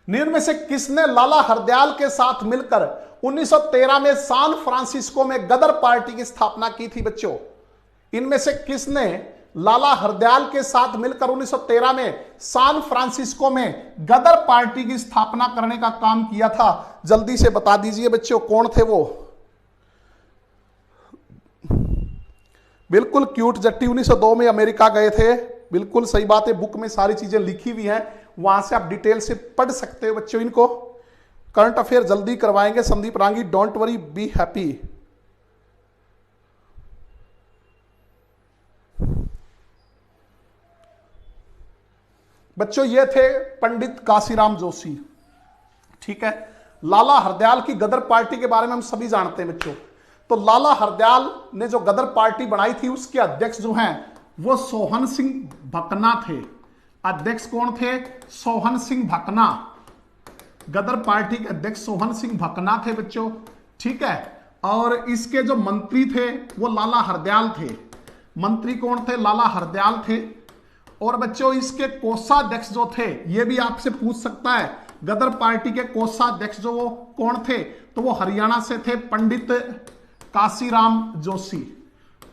निम्न में से किसने लाला हरदयाल के साथ मिलकर 1913 में सैन फ्रांसिस्को में गदर पार्टी की स्थापना की थी बच्चों? इनमें से किसने लाला हरदयाल के साथ मिलकर 1913 में सैन फ्रांसिस्को में गदर पार्टी की स्थापना करने का काम किया था? जल्दी से बता दीजिए बच्चों, कौन थे वो? बिल्कुल क्यूट जट्टी 1902 में अमेरिका गए थे। बिल्कुल सही बात है, बुक में सारी चीजें लिखी हुई हैं, वहां से आप डिटेल से पढ़ सकते हो बच्चों। इनको करंट अफेयर जल्दी करवाएंगे Sandeep Rangi, don't worry, be happy. बच्चों ये थे पंडित काशीराम जोशी, ठीक है। लाला हरदयाल की गदर पार्टी के बारे में हम सभी जानते हैं बच्चों। तो लाला हरदयाल ने जो गदर पार्टी बनाई थी उसके अध्यक्ष जो हैं वो सोहन सिंह भकना थे। अध्यक्ष कौन थे? सोहन सिंह भकना। गदर पार्टी के अध्यक्ष सोहन सिंह भकना थे बच्चों, ठीक है। और इसके जो मंत्री थे वो लाला हरदयाल थे। मंत्री कौन थे? लाला हरदयाल थे। और बच्चों इसके कोषाध्यक्ष जो थे, ये भी आपसे पूछ सकता है, गदर पार्टी के कोषाध्यक्ष जो वो कौन थे? तो वो हरियाणा से थे, पंडित काशीराम जोशी।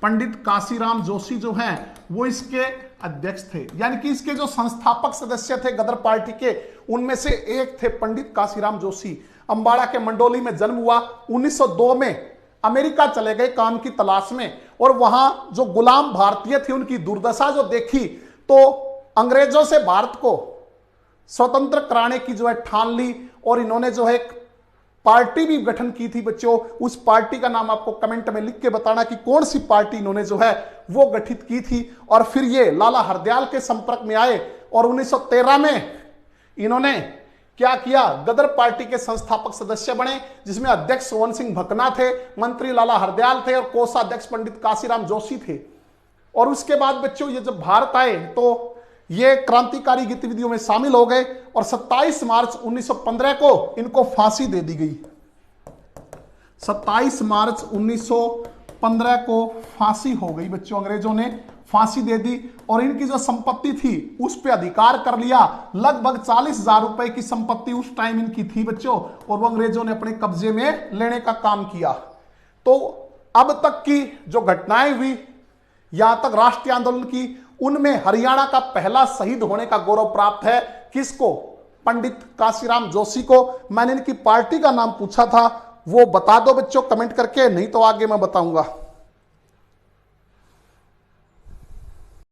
पंडित काशीराम जोशी जो हैं वो इसके अध्यक्ष थे, यानी कि इसके जो संस्थापक सदस्य थे गदर पार्टी के, उनमें से एक थे पंडित काशीराम जोशी। अंबाड़ा के मंडोली में जन्म हुआ। 1902 में अमेरिका चले गए काम की तलाश में, और वहां जो गुलाम भारतीय थे उनकी दुर्दशा जो देखी तो अंग्रेजों से भारत को स्वतंत्र कराने की जो है ठान ली, और इन्होंने जो है एक पार्टी भी गठन की थी बच्चों। उस पार्टी का नाम आपको कमेंट में लिख के बताना कि कौन सी पार्टी इन्होंने जो है वो गठित की थी। और फिर ये लाला हरदयाल के संपर्क में आए और 1913 में इन्होंने क्या किया? गदर पार्टी के संस्थापक सदस्य बने, जिसमें अध्यक्ष सोहन सिंह भकना थे, मंत्री लाला हरदयाल थे और कोषाध्यक्ष पंडित काशीराम जोशी थे। और उसके बाद बच्चों ये जब भारत आए तो ये क्रांतिकारी गतिविधियों में शामिल हो गए, और 27 मार्च 1915 को इनको फांसी दे दी गई। 27 मार्च 1915 को फांसी हो गई बच्चों, अंग्रेजों ने फांसी दे दी। और इनकी जो संपत्ति थी उस पर अधिकार कर लिया। लगभग 40,000 रुपए की संपत्ति उस टाइम इनकी थी बच्चों, और वो अंग्रेजों ने अपने कब्जे में लेने का काम किया। तो अब तक की जो घटनाएं हुई यहां तक राष्ट्रीय आंदोलन की, उनमें हरियाणा का पहला शहीद होने का गौरव प्राप्त है किसको? पंडित काशीराम जोशी को। मैंने इनकी पार्टी का नाम पूछा था, वो बता दो बच्चों कमेंट करके, नहीं तो आगे मैं बताऊंगा।